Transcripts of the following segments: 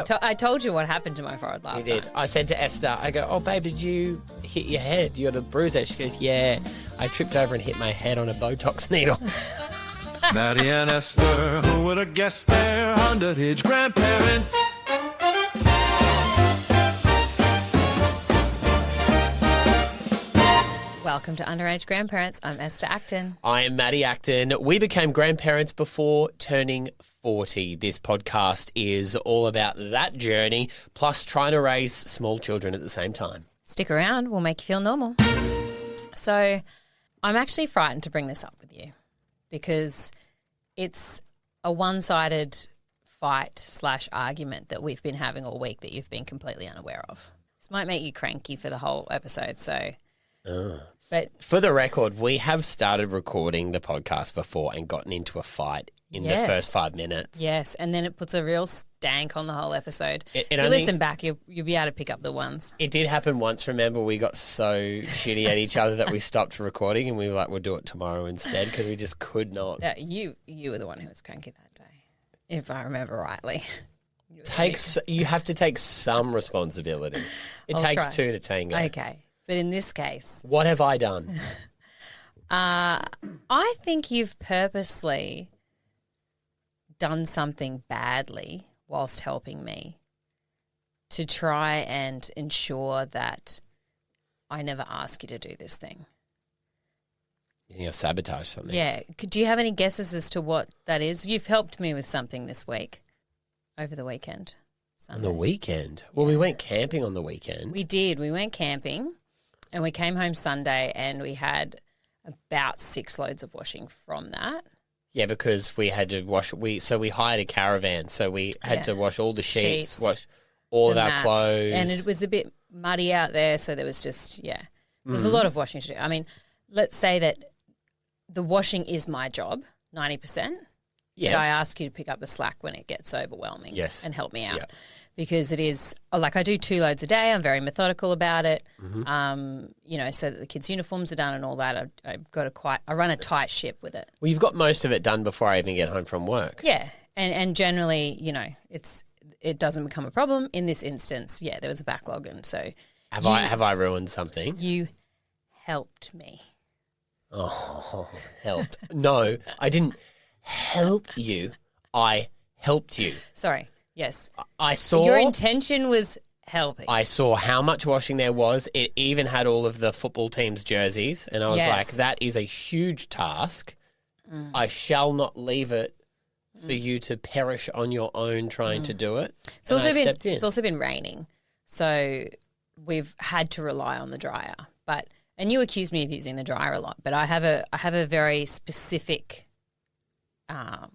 I told you what happened to my forehead last time. You did. I said to Esther, I go, oh, babe, did you hit your head? You got a bruise there? She goes, yeah. I tripped over and hit my head on a Botox needle. Maddie and Esther, who would have guessed their underage grandparents? Welcome to Underaged Grandparents. I'm Esther Acton. I am Maddie Acton. We became grandparents before turning 40. This podcast is all about that journey, plus trying to raise small children at the same time. Stick around. We'll make you feel normal. So I'm actually frightened to bring this up with you because it's a one-sided fight/argument that we've been having all week that you've been completely unaware of. This might make you cranky for the whole episode, so... But for the record, we have started recording the podcast before and gotten into a fight in the first 5 minutes. Yes, and then it puts a real stank on the whole episode. If you only, listen back, you'll be able to pick up the ones. It did happen once, remember? We got so shitty at each other that we stopped recording and we were like, we'll do it tomorrow instead because we just could not. You were the one who was cranky that day, if I remember rightly. You have to take some responsibility. It takes two to tango. Okay. But in this case... What have I done? I think you've purposely done something badly whilst helping me to try and ensure that I never ask you to do this thing. You think I've sabotaged something? Yeah. Do you have any guesses as to what that is? You've helped me with something this week, over the weekend. Sunday. On the weekend? Well, we went camping on the weekend. We did. We went camping. And we came home Sunday and we had about 6 loads of washing from that. Yeah, because we had to wash. We hired a caravan, so we had to wash all the sheets, wash all of our mats, clothes. And it was a bit muddy out there, so there was just, there's a lot of washing to do. I mean, let's say that the washing is my job, 90%. Yeah. But I ask you to pick up the slack when it gets overwhelming and help me out. Yeah. Because it is, like I do 2 loads a day. I'm very methodical about it, so that the kids' uniforms are done and all that. I've got I run a tight ship with it. Well, you've got most of it done before I even get home from work. Yeah, and generally, it doesn't become a problem. In this instance, there was a backlog, and so... Have I ruined something? You helped me. Oh, helped. No, I didn't help you. I helped you. Sorry. Yes. I saw... Your intention was helping. I saw how much washing there was. It even had all of the football team's jerseys. And I was like, that is a huge task. I shall not leave it for you to perish on your own trying to do it. It's also been raining. So we've had to rely on the dryer. And you accuse me of using the dryer a lot. But I have a very specific...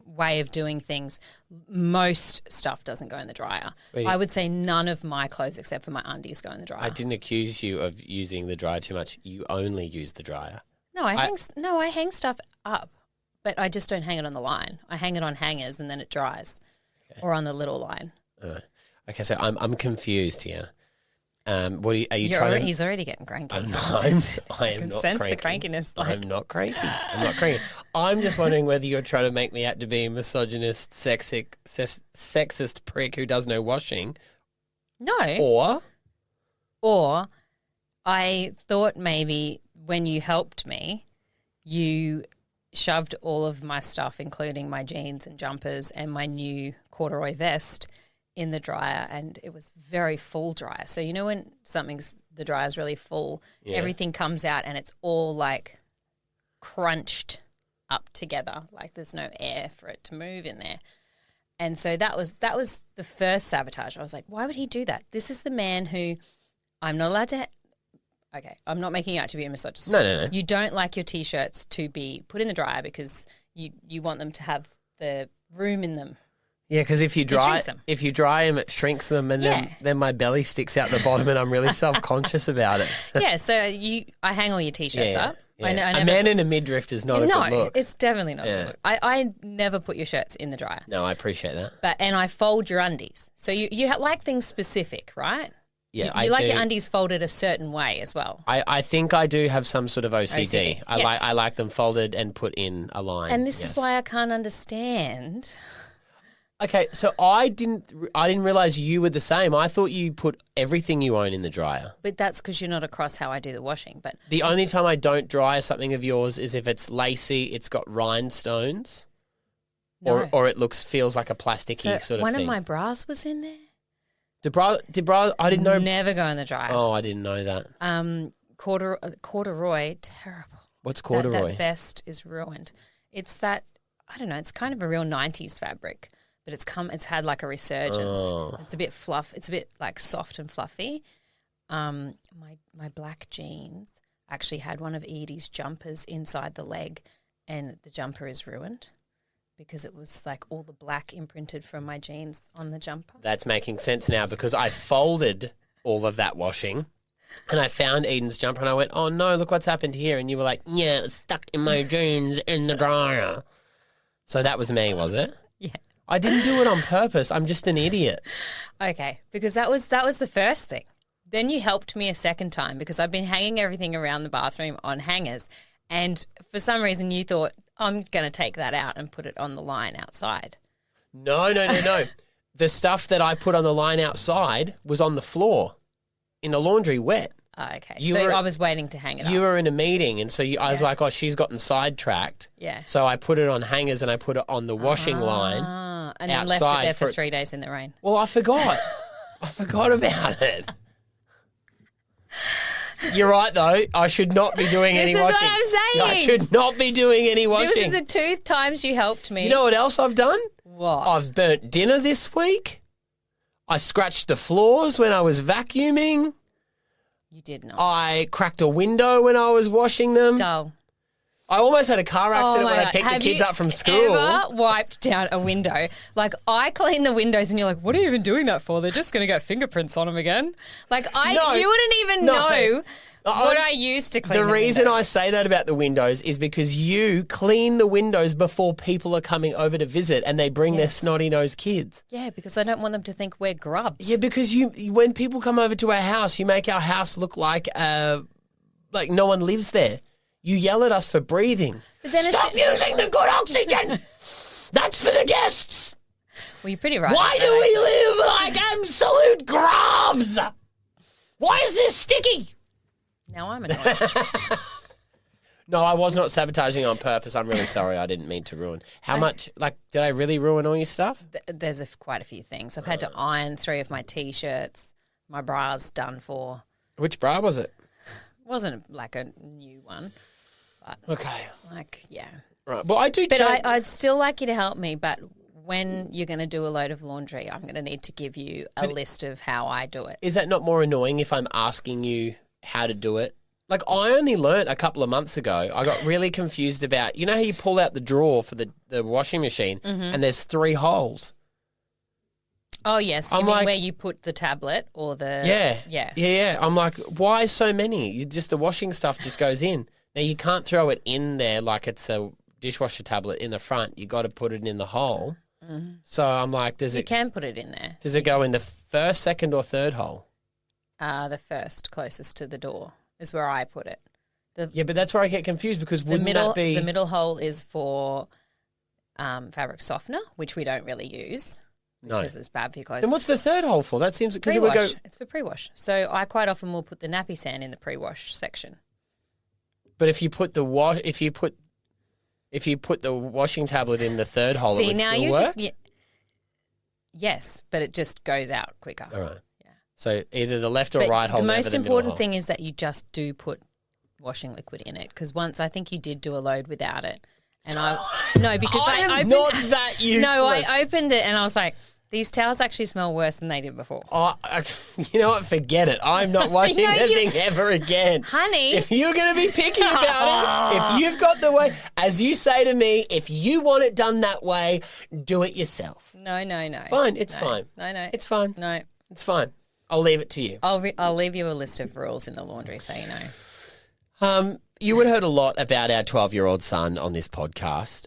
way of doing things. Most stuff doesn't go in the dryer. Sweetie, I would say none of my clothes except for my undies go in the dryer. I didn't accuse you of using the dryer too much. You only use the dryer. No, I hang stuff up, but I just don't hang it on the line. I hang it on hangers and then it dries, or on the little line. Okay, so I'm confused here. What are you trying? He's already getting cranky. I am not sense cranky. The crankiness. I'm not cranky. I'm just wondering whether you're trying to make me out to be a misogynist, sexist prick who does no washing. No. Or I thought maybe when you helped me, you shoved all of my stuff, including my jeans and jumpers and my new corduroy vest, in the dryer, and it was very full dryer. So when the dryer's really full, everything comes out and it's all like crunched up together, like there's no air for it to move in there. And so that was the first sabotage. I was like, why would he do that? This is the man who I'm not allowed to okay, I'm not making you out to be a misogynist. No. You don't like your T-shirts to be put in the dryer because you want them to have the room in them. Yeah, because if you dry them, it shrinks them, and then my belly sticks out the bottom, and I'm really self-conscious about it. Yeah, so I hang all your T-shirts up. Yeah. A man in a midriff is not a good look. No, it's definitely not a good look. I never put your shirts in the dryer. No, I appreciate that. And I fold your undies. So you like things specific, right? Yeah, you like your undies folded a certain way as well. I think I do have some sort of OCD. I like them folded and put in a line. And this is why I can't understand Okay, so I didn't realize you were the same. I thought you put everything you own in the dryer. But that's because you're not across how I do the washing. But The only time I don't dry something of yours is if it's lacy, it's got rhinestones, No. or it feels like a plasticky so sort of one thing. of my bras was in there. Did bra? I didn't know. Never go in the dryer. Oh, I didn't know that. Corduroy, terrible. What's corduroy? That vest is ruined. It's that, I don't know, it's kind of a real 90s fabric, but it's had like a resurgence. Oh. It's a bit fluff. It's a bit like soft and fluffy. My black jeans actually had one of Edie's jumpers inside the leg, and the jumper is ruined because it was like all the black imprinted from my jeans on the jumper. That's making sense now because I folded all of that washing and I found Eden's jumper and I went, oh no, look what's happened here. And you were like, yeah, it's stuck in my jeans in the dryer. So that was me, was it? Yeah. I didn't do it on purpose. I'm just an idiot. Okay, because that was the first thing. Then you helped me a second time because I've been hanging everything around the bathroom on hangers, and for some reason you thought, I'm going to take that out and put it on the line outside. No. The stuff that I put on the line outside was on the floor in the laundry wet. Oh, okay, You so were- I was waiting to hang it up. You were in a meeting and so I was like, oh, she's gotten sidetracked. Yeah. So I put it on hangers and I put it on the washing line. And then left it outside there for for- 3 days in the rain. Well, I forgot. I forgot about it. You're right, though. I should not be doing any This is washing. what I'm I saying. should not be doing any This washing. is the 2 times you helped me. You know what else I've done? what? I've burnt dinner this week. I scratched the floors when I was vacuuming. You did not. I cracked a window when I was washing them. Dull. I almost had a car accident my when I God. picked the Have kids you up from school. ever wiped down a window? Like, I clean the windows and you're like, what are you even doing that for? They're just going to get fingerprints on them again. Like, No. you wouldn't even No. know what I used to clean The reason windows. I say that about the windows is because you clean the windows before people are coming over to visit and they bring their snotty-nosed kids. Yeah, because I don't want them to think we're grubs. Yeah, because when people come over to our house, you make our house look like no one lives there. You yell at us for breathing. But then Stop using the good oxygen! That's for the guests! Well, you're pretty right. Why do we live like absolute grubs? Why is this sticky? Now I'm annoyed. No, I was not sabotaging on purpose. I'm really sorry. I didn't mean to ruin. How much, did I really ruin all your stuff? There's quite a few things. I've had to iron 3 of my T-shirts. My bra's done for. Which bra was it? Wasn't like a new one. Okay. Like, yeah. Right. Well, I do But check. I'd still like you to help me, but when you're going to do a load of laundry, I'm going to need to give you a list of how I do it. Is that not more annoying if I'm asking you how to do it? Like, I only learnt a couple of months ago. I got really confused about, you know how you pull out the drawer for the washing machine and there's 3 holes? Oh, yes. You I'm mean like- where you put the tablet or the... Yeah. Yeah. I'm like, why so many? The washing stuff just goes in. Now, you can't throw it in there like it's a dishwasher tablet in the front. You got to put it in the hole. So I'm like, You can put it in there. does it go in the first, second, or third hole? The first closest to the door is where I put it. Yeah, but that's where I get confused because The wouldn't that be... the middle hole is for fabric softener, which we don't really use because it's bad for your clothes. Then what's the third hole for? That seems... because it would Pre-wash. go... It's for pre-wash. So I quite often will put the nappy sand in the pre-wash section. But if you put the washing tablet in the third hole, it would still work? Yes, but it just goes out quicker. All right. Yeah. So either the left or But right hole. the never most middle important hole. thing is that you just do put washing liquid in it, because once I think you did do a load without it, and I was no because I am opened not that useless. no I opened it and I was like, these towels actually smell worse than they did before. Oh, you know what? Forget it. I'm not washing No, anything ever again. Honey. If you're going to be picky about it, if you've got the way, as you say to me, if you want it done that way, do it yourself. No. Fine. It's fine. No. It's fine. No. It's fine. I'll leave it to you. I'll leave you a list of rules in the laundry so you know. You would have heard a lot about our 12-year-old son on this podcast.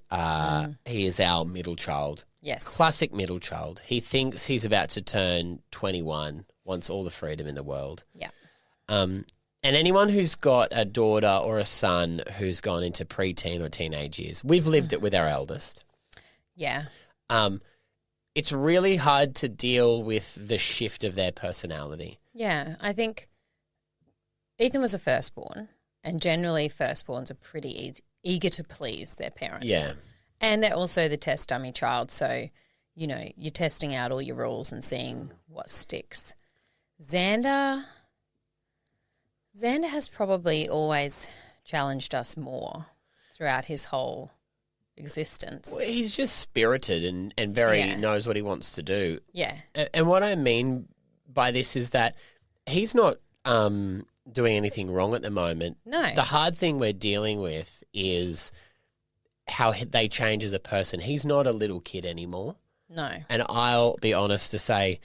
He is our middle child. Yes. Classic middle child. He thinks he's about to turn 21, wants all the freedom in the world. Yeah. And anyone who's got a daughter or a son who's gone into preteen or teenage years, we've lived it with our eldest. Yeah. it's really hard to deal with the shift of their personality. Yeah, I think Ethan was a firstborn, and generally firstborns are pretty eager to please their parents. Yeah. And they're also the test dummy child, so, you know, you're testing out all your rules and seeing what sticks. Xander has probably always challenged us more throughout his whole existence. Well, he's just spirited and very knows what he wants to do. Yeah. And what I mean by this is that he's not doing anything wrong at the moment. No. The hard thing we're dealing with is how they change as a person. He's not a little kid anymore. No. And I'll be honest to say,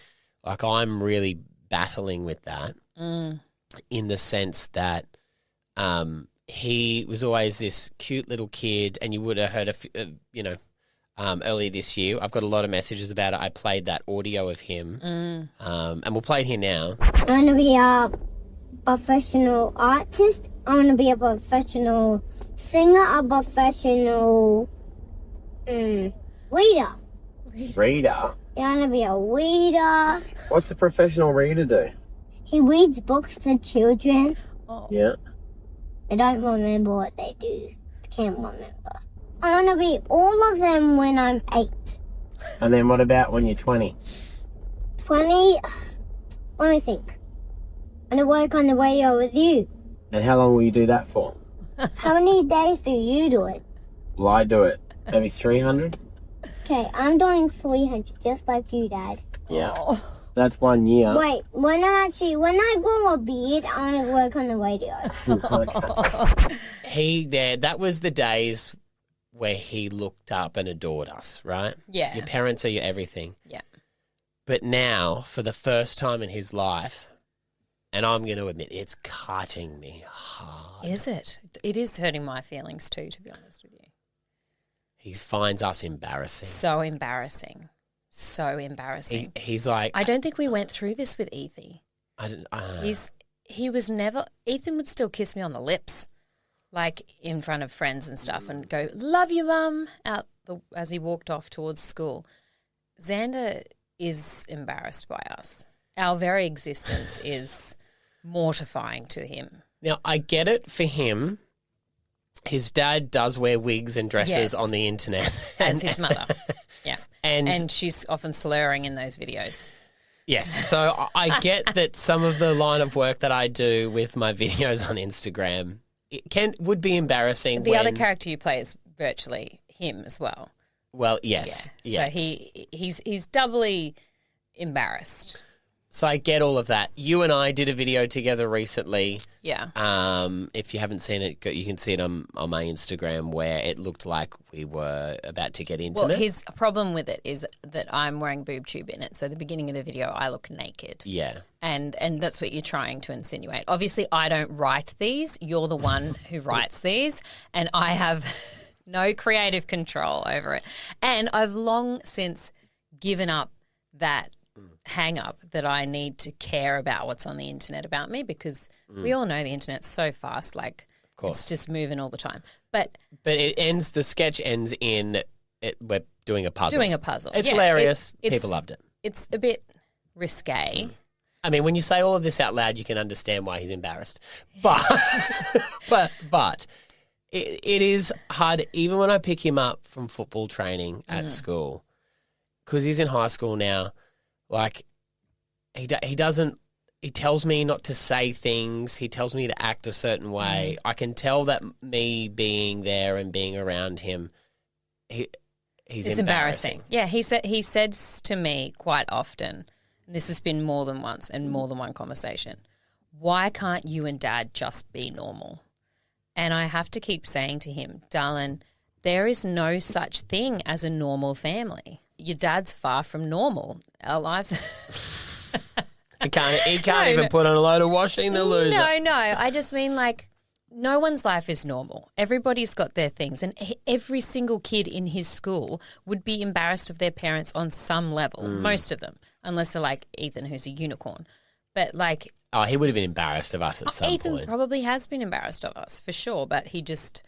like, I'm really battling with that in the sense that he was always this cute little kid, and you would have heard, earlier this year, I've got a lot of messages about it. I played that audio of him, and we'll play it here now. I want to be a professional artist. I want to be a professional singer, a professional reader. Reader? I want to be a reader. What's a professional reader do? He reads books to children. Yeah. I don't remember what they do. I can't remember. I want to be all of them when I'm 8. And then what about when you're 20? 20? Let me think. I want to work on the radio with you. And how long will you do that for? How many days do you do it? Well, I do it. Maybe 300? Okay, I'm doing 300, just like you, Dad. Yeah. That's 1 year. Wait, when I grow a beard, I want to work on the radio. Okay. That was the days where he looked up and adored us, right? Yeah. Your parents are your everything. Yeah. But now, for the first time in his life, and I'm going to admit, it's cutting me hard. Is it? It is hurting my feelings too, to be honest with you. He finds us embarrassing. So embarrassing. So embarrassing. He's like... I don't think we went through this with Ethan. He was never... Ethan would still kiss me on the lips, like in front of friends and stuff, and go, "Love you, Mum," as he walked off towards school. Xander is embarrassed by us. Our very existence is mortifying to him. Now, I get it for him. His dad does wear wigs and dresses on the internet. As his mother. Yeah. And she's often slurring in those videos. Yes. So I get that some of the line of work that I do with my videos on Instagram would be embarrassing. The other character you play is virtually him as well. Well, yes. Yeah. So he's doubly embarrassed. So I get all of that. You and I did a video together recently. Yeah. If you haven't seen it, you can see it on my Instagram, where it looked like we were about to get intimate. Well, his problem with it is that I'm wearing boob tube in it. So at the beginning of the video, I look naked. Yeah. And that's what you're trying to insinuate. Obviously, I don't write these. You're the one who writes these. And I have no creative control over it. And I've long since given up that hang up that I need to care about what's on the internet about me, because we all know the internet's so fast, like it's just moving all the time. But the sketch ends in we're doing a puzzle. It's hilarious. People loved it. It's a bit risque. I mean, when you say all of this out loud, you can understand why he's embarrassed. But but it is hard, even when I pick him up from football training at school, because he's in high school now. Like, he doesn't, he tells me not to say things. He tells me to act a certain way. I can tell that me being there and being around him, he's embarrassing. Yeah, he says to me quite often, and this has been more than once and more than one conversation, "Why can't you and Dad just be normal?" And I have to keep saying to him, "Darling, there is no such thing as a normal family. Your dad's far from normal. Our lives..." He can't even put on a load of washing, the loser. No. I just mean, like, no one's life is normal. Everybody's got their things. And every single kid in his school would be embarrassed of their parents on some level, most of them, unless they're like Ethan, who's a unicorn. But, like... Oh, he would have been embarrassed of us at some point. Ethan probably has been embarrassed of us, for sure, but he just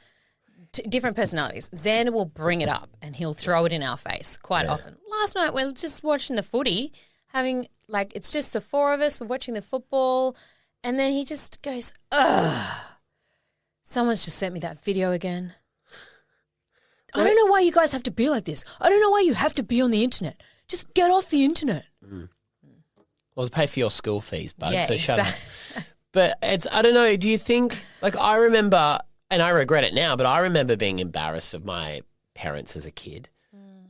different personalities. Xander will bring it up and he'll throw it in our face quite often. Last night we're just watching the footy, having like it's just the four of us. We're watching the football, and then he just goes, "Ugh, someone's just sent me that video again. I don't know why you guys have to be like this. I don't know why you have to be on the internet. Just get off the internet." Well, to pay for your school fees, bud, Yeah, so shut up. exactly. But I don't know, do you think, like I remember, and I regret it now, but I remember being embarrassed of my parents as a kid.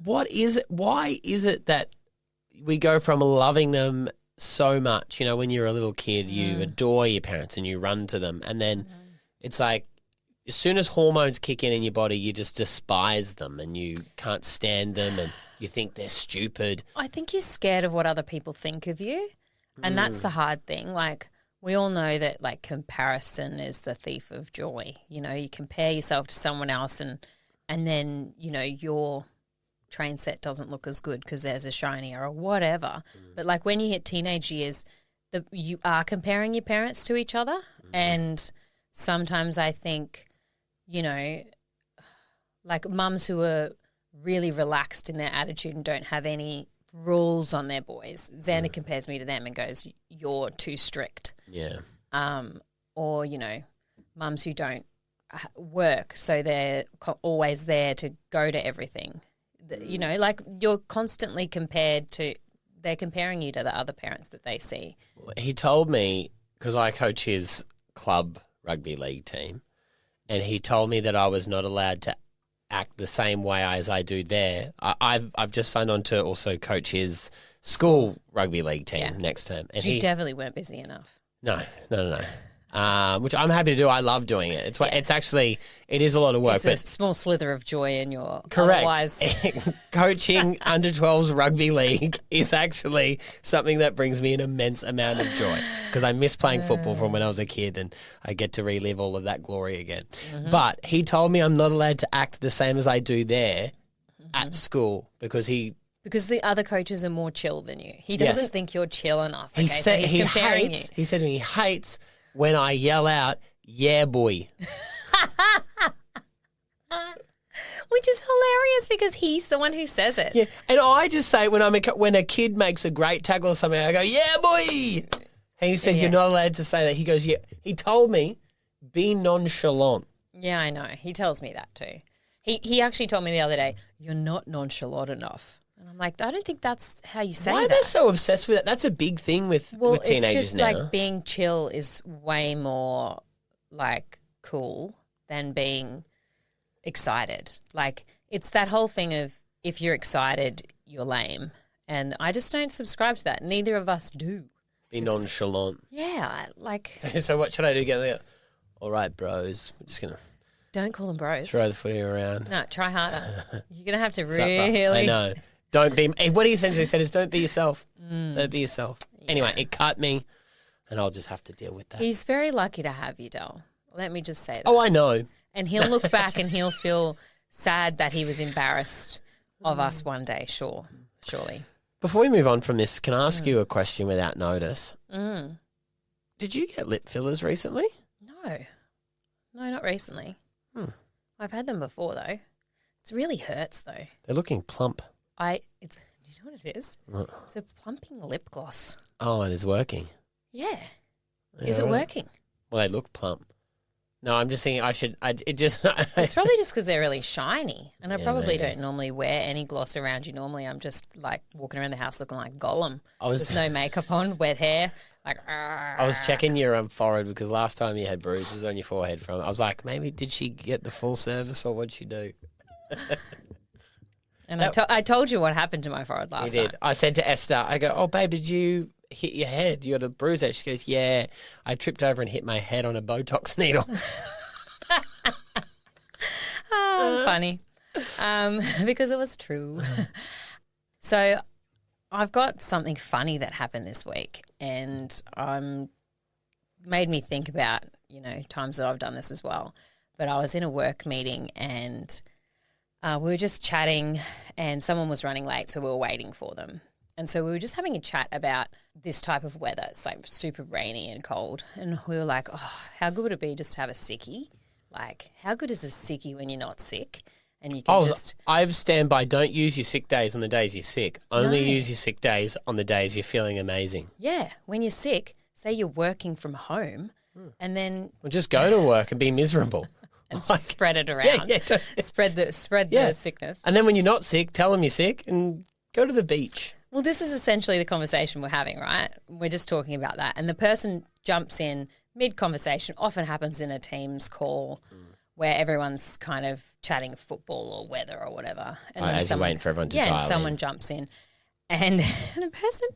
What is it, why is it that we go from loving them so much, you know, when you're a little kid, you adore your parents and you run to them, and then it's like as soon as hormones kick in your body, you just despise them and you can't stand them and you think they're stupid. I think you're scared of what other people think of you, and that's the hard thing. Like, we all know that, like, comparison is the thief of joy. You know, you compare yourself to someone else and then, you know, your train set doesn't look as good because there's a shinier or whatever. But, like, when you hit teenage years, you are comparing your parents to each other. And sometimes I think, you know, like mums who are really relaxed in their attitude and don't have any rules on their boys. Xander compares me to them and goes, "You're too strict." Yeah. Or, you know, mums who don't work, so they're always there to go to everything. You know, like you're constantly they're comparing you to the other parents that they see. He told me, because I coach his club rugby league team, and he told me that I was not allowed to act the same way as I do there. I've just signed on to also coach his school rugby league team next term. And You definitely weren't busy enough. No. Which I'm happy to do. I love doing it. It's actually, it is a lot of work. It's a small slither of joy in your correct. Otherwise. Coaching under 12s rugby league is actually something that brings me an immense amount of joy because I miss playing football from when I was a kid and I get to relive all of that glory again. But he told me I'm not allowed to act the same as I do there at school because the other coaches are more chill than you. He doesn't think you're chill enough. Okay? So he's comparing you. He said to me, he hates when I yell out, "Yeah, boy." Which is hilarious because he's the one who says it. Yeah, and I just say when a kid makes a great tackle or something, I go, "Yeah, boy." And he said, "You're not allowed to say that." He goes, "Yeah." He told me, "Be nonchalant." Yeah, I know. He tells me that too. He actually told me the other day, "You're not nonchalant enough." And I'm like, I don't think that's how you say that. Why are they so obsessed with it? That's a big thing with teenagers it's just now. like being chill is way more like cool than being excited. Like it's that whole thing of if you're excited, you're lame. And I just don't subscribe to that. Neither of us do. Be nonchalant. Yeah, like... So what should I do? Get all right, bros. I'm just going to... Don't call them bros. Throw the footy around. No, try harder. You're going to have to Sup, bro? really... I know. Don't be... What he essentially said is don't be yourself. Don't be yourself. Yeah. Anyway, it cut me and I'll just have to deal with that. He's very lucky to have you, Del. Let me just say that. Oh, I know. And he'll look back and he'll feel sad that he was embarrassed of us one day, surely. Before we move on from this, can I ask you a question without notice? Did you get lip fillers recently? No, not recently. I've had them before, though. It really hurts, though. They're looking plump. Do you know what it is? What? It's a plumping lip gloss. Oh, it is working. Yeah. Is it working? Well, they look plump. No, I'm just thinking It's probably just because they're really shiny, and I probably maybe. don't normally wear any gloss around you. Normally, I'm just like walking around the house looking like Gollum with no makeup on, wet hair. Like, I was checking your forehead because last time you had bruises on your forehead I was like, maybe did she get the full service or what'd she do? And I told you what happened to my forehead last time. You did. I said to Esther, I go, "Oh, babe, did you hit your head? You got a bruise there?" She goes, "Yeah, I tripped over and hit my head on a Botox needle." Funny. Because it was true. So I've got something funny that happened this week and made me think about, times that I've done this as well. But I was in a work meeting and we were just chatting and someone was running late, so we were waiting for them. And so we were just having a chat about this type of weather. It's like super rainy and cold. And we were like, oh, how good would it be just to have a sickie Like, how good is a sickie when you're not sick? And you can I stand by, don't use your sick days on the days you're sick. Only No. use your sick days on the days you're feeling amazing. Yeah, when you're sick, say you're working from home and then Well, just go to work and be miserable. and spread it around. Spread the sickness. And then when you're not sick, tell them you're sick and go to the beach. Well, this is essentially the conversation we're having, right? We're just talking about that. And the person jumps in mid-conversation, often happens in a Teams call where everyone's kind of chatting football or weather or whatever. And then as you're waiting for everyone to and dial someone in. jumps in. And the person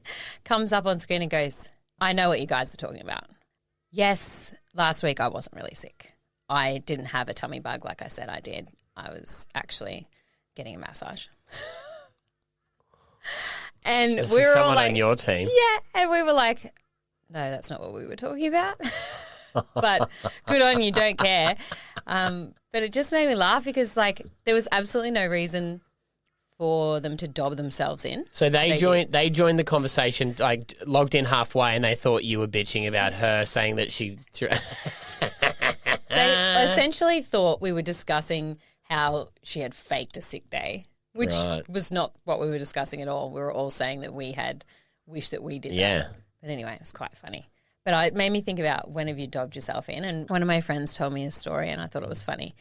comes up on screen and goes, I know what you guys are talking about. Yes, last week I wasn't really sick. I didn't have a tummy bug like I said I did. I was actually getting a massage. And This we is were all someone like, on your team. yeah, and we were like, no, that's not what we were talking about. But good on you, don't care. But it just made me laugh because, like, there was absolutely no reason for them to dob themselves in. So they joined the conversation, like logged in halfway, and they thought you were bitching about her saying that she. They essentially thought we were discussing how she had faked a sick day, which was not what we were discussing at all. We were all saying that we had wished that we did that. But anyway, it was quite funny. But it made me think about when have you dobbed yourself in? And one of my friends told me a story and I thought it was funny.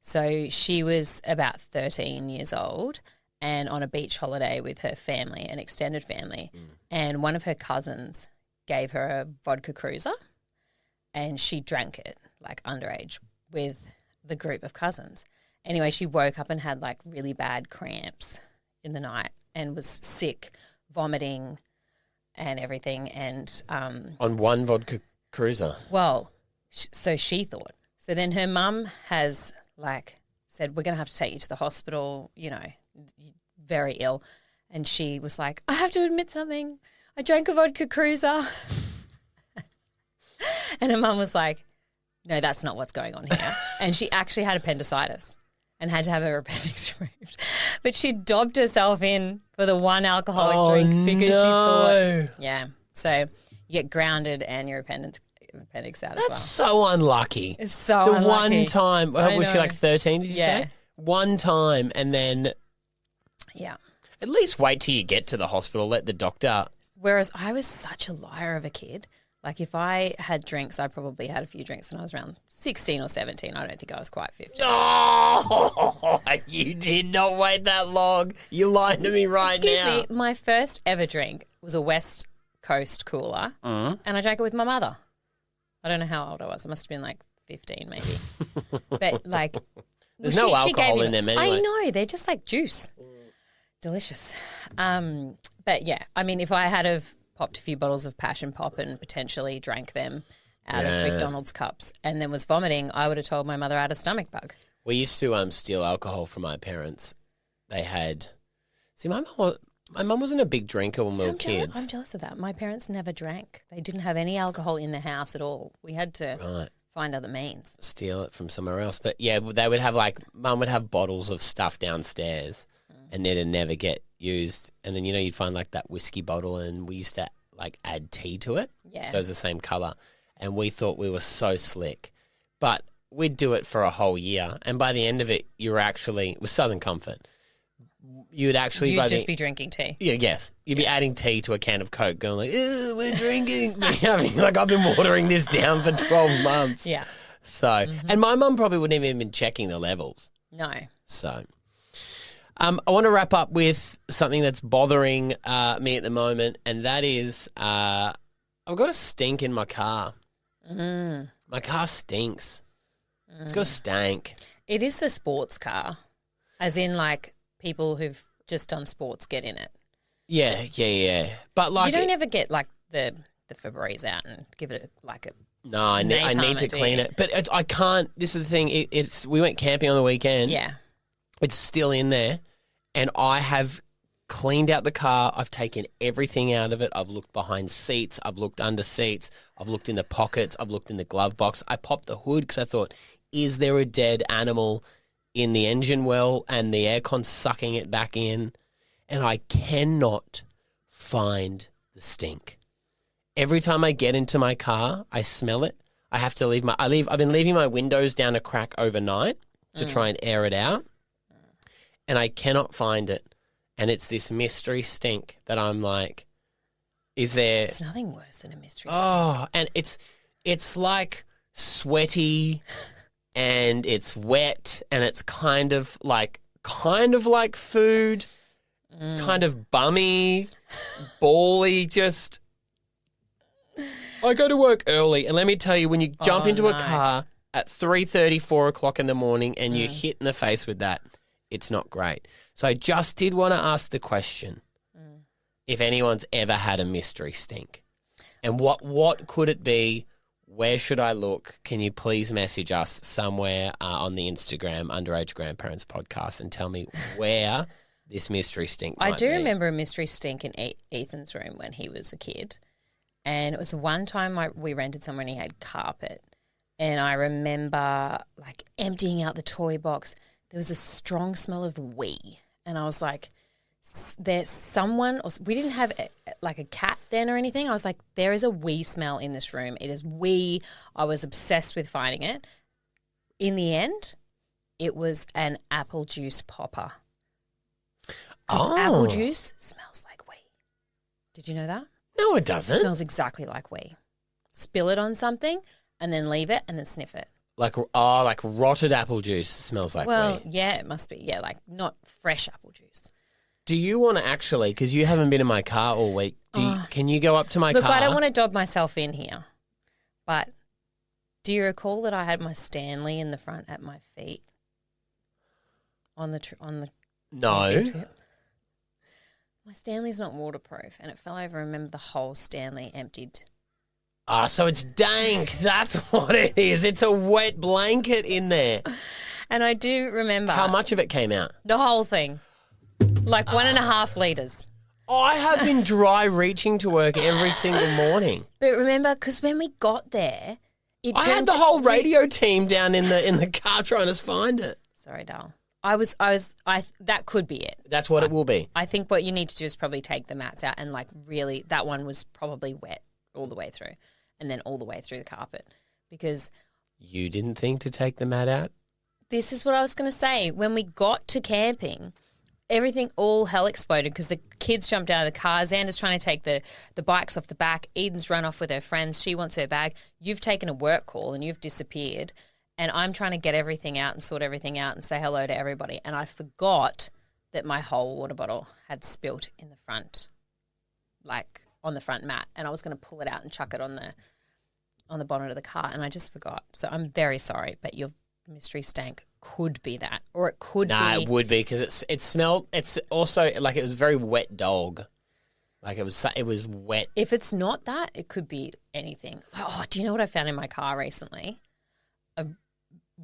So she was about 13 years old and on a beach holiday with her family, an extended family, and one of her cousins gave her a vodka cruiser and she drank it, like underage, with the group of cousins. Anyway, she woke up and had like really bad cramps in the night and was sick, vomiting and everything. And on one vodka cruiser. Well, so she thought. So then her mum has like said, we're going to have to take you to the hospital, you know, very ill. And she was like, I have to admit something. I drank a vodka cruiser. And her mum was like, no, that's not what's going on here. And she actually had appendicitis and had to have her appendix removed. But she dobbed herself in for the one alcoholic drink because she thought, yeah. So you get grounded and your appendix out as well. That's so unlucky. It's so the unlucky. one time, was she like 13, did you say? One time and then at least wait till you get to the hospital, let the doctor. Whereas I was such a liar of a kid. Like if I had drinks, I probably had a few drinks when I was around 16 or 17. I don't think I was quite 15. Oh, you did not wait that long. You're lying to me right now. Excuse me, my first ever drink was a West Coast cooler and I drank it with my mother. I don't know how old I was. I must have been like 15 maybe. But like... There's no alcohol in them anyway. I know. They're just like juice. Delicious. But yeah, I mean, if I had have popped a few bottles of Passion Pop and potentially drank them out of McDonald's cups and then was vomiting, I would have told my mother I had a stomach bug. We used to steal alcohol from my parents. They had... See, my mum wasn't a big drinker when we were kids. I'm jealous of that. My parents never drank. They didn't have any alcohol in the house at all. We had to find other means. Steal it from somewhere else. But yeah, they would have like... Mum would have bottles of stuff downstairs and it'd never get used. And then, you know, you'd find like that whiskey bottle and we used to like add tea to it. Yeah. So it was the same colour. And we thought we were so slick. But we'd do it for a whole year. And by the end of it, you were actually... It was Southern Comfort. You'd actually... You'd just be drinking tea. Yeah, yes. You'd be adding tea to a can of Coke going like, we're drinking. I mean, like I've been watering this down for 12 months. Yeah. So, and my mum probably wouldn't have even been checking the levels. No. So, I want to wrap up with something that's bothering me at the moment, and that is I've got a stink in my car. My car stinks. It's got a stank. It is the sports car, as in like people who've just done sports get in it. Yeah. But like, you don't ever get like the Febreze out and give it a no, I need to clean it, but I can't. This is the thing. We went camping on the weekend. Yeah, it's still in there, and I have cleaned out the car. I've taken everything out of it. I've looked behind seats. I've looked under seats. I've looked in the pockets. I've looked in the glove box. I popped the hood because I thought, is there a dead animal in the engine well and the aircon sucking it back in? And I cannot find the stink. Every time I get into my car, I smell it. I have to I've been leaving my windows down a crack overnight to try and air it out, and I cannot find it. And it's this mystery stink that I'm like, is there... There's nothing worse than a mystery stink. Oh, and it's like sweaty and it's wet and it's kind of like food, kind of bummy, bally, just... I go to work early, and let me tell you, when you jump into a car at 3:30, 4 o'clock in the morning and you're hit in the face with that, it's not great. So I just did want to ask the question, if anyone's ever had a mystery stink. And what could it be? Where should I look? Can you please message us somewhere on the Instagram, Underaged Grandparents Podcast, and tell me where this mystery stink might I do be. remember a mystery stink in Ethan's room when he was a kid. And it was one time we rented somewhere and he had carpet. And I remember like emptying out the toy box. There was a strong smell of wee. And I was like, there's someone, or we didn't have like a cat then or anything. I was like, there is a wee smell in this room. It is wee. I was obsessed with finding it. In the end, it was an apple juice popper. Because apple juice smells like wee. Did you know that? No, it doesn't. It smells exactly like wee. Spill it on something and then leave it and then sniff it. Like rotted apple juice smells like Well, wee. yeah, it must be. Yeah, like not fresh apple juice. Do you want to actually, because you haven't been in my car all week, can you go up to my car? Look, I don't want to dob myself in here, but do you recall that I had my Stanley in the front at my feet on the No. camping trip? My Stanley's not waterproof, and it fell over. I remember the whole Stanley emptied. So it's dank. That's what it is. It's a wet blanket in there. And I do remember. How much of it came out? The whole thing. Like 1.5 litres. I have been dry reaching to work every single morning. But remember, because when we got there, I had the whole radio team down in the car trying to find it. Sorry, Dal. That could be it. That's what it will be. I think what you need to do is probably take the mats out and like really, that one was probably wet all the way through and then all the way through the carpet because... You didn't think to take the mat out? This is what I was going to say. When we got to camping, everything, all hell exploded because the kids jumped out of the car. Xander's trying to take the bikes off the back. Eden's run off with her friends. She wants her bag. You've taken a work call and you've disappeared. And I'm trying to get everything out and sort everything out and say hello to everybody. And I forgot that my whole water bottle had spilt in the front, like on the front mat. And I was going to pull it out and chuck it on the bonnet of the car. And I just forgot. So I'm very sorry. But your mystery stank could be that. Or it could be. Nah, it would be because it smelled. It's also like it was very wet dog. Like it was wet. If it's not that, it could be anything. Oh, do you know what I found in my car recently? A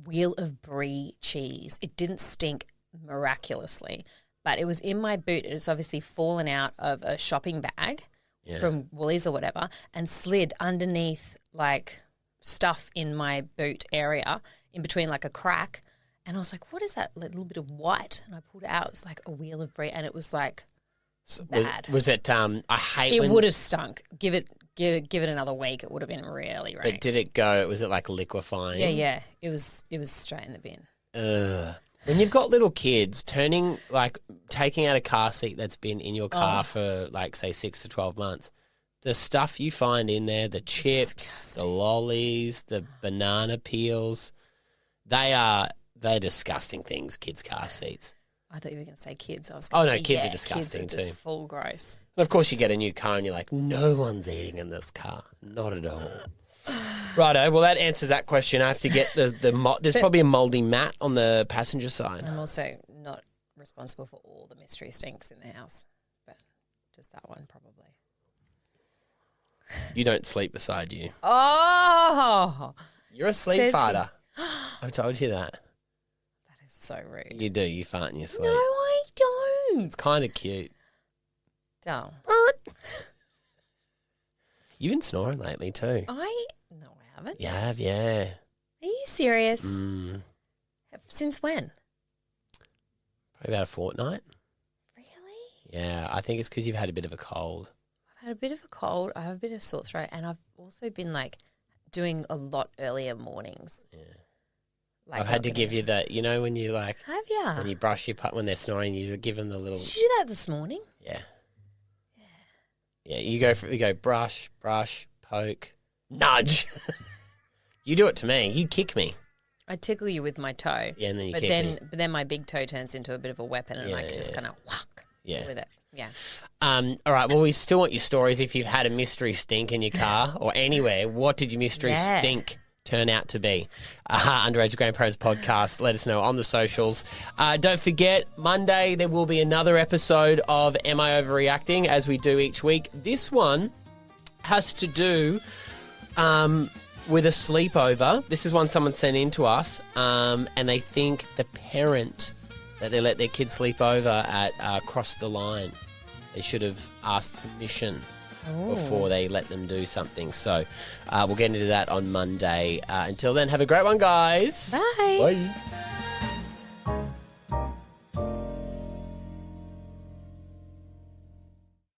wheel of brie cheese. It didn't stink miraculously, but it was in my boot. It was obviously fallen out of a shopping bag from Woolies or whatever and slid underneath like stuff in my boot area in between like a crack. And I was like, what is that little bit of white? And I pulled it out. It was like a wheel of brie and it was like bad. Was it, I hate it would have stunk. Give it another week. It would have been really rank. But did it go? Was it like liquefying? Yeah. It was straight in the bin. When you've got little kids, taking out a car seat that's been in your car for like say 6 to 12 months, the stuff you find in there, the chips, the lollies, the banana peels, they're disgusting things. Kids' car seats. I thought you were going to say kids. I was going to say, kids are disgusting kids too. Full gross. And of course, you get a new car and you're like, no one's eating in this car. Not at all. Righto. Well, that answers that question. I have to get there's probably a mouldy mat on the passenger side. I'm also not responsible for all the mystery stinks in the house, but just that one probably. You don't sleep beside you. Oh! You're a sleep farter. I've told you that. That is so rude. You do. You fart in your sleep. No, I don't. It's kind of cute. Don't. You've been snoring lately too. No, I haven't. You have, yeah. Are you serious? Since when? Probably about a fortnight. Really? Yeah, I think it's because you've had a bit of a cold. I've had a bit of a cold. I have a bit of sore throat, and I've also been like doing a lot earlier mornings. Yeah. Like I've had to give you that, you know, when you like, Have you? when you brush your when they're snoring, you give them the little. Did you do that this morning? Yeah. Yeah, you go brush, poke, nudge. You do it to me. You kick me. I tickle you with my toe. Yeah, and then you but kick then, me. But then my big toe turns into a bit of a weapon, and I just kind of whack with it. Yeah. All right. Well, we still want your stories. If you've had a mystery stink in your car or anywhere, what did your mystery stink turn out to be? Underaged Grandparents Podcast. Let us know on the socials. Don't forget, Monday there will be another episode of Am I Overreacting, as we do each week. This one has to do with a sleepover. This is one someone sent in to us, and they think the parent that they let their kids sleep over at crossed the line. They should have asked permission before they let them do something. So we'll get into that on Monday. Until then, have a great one, guys. Bye. Bye.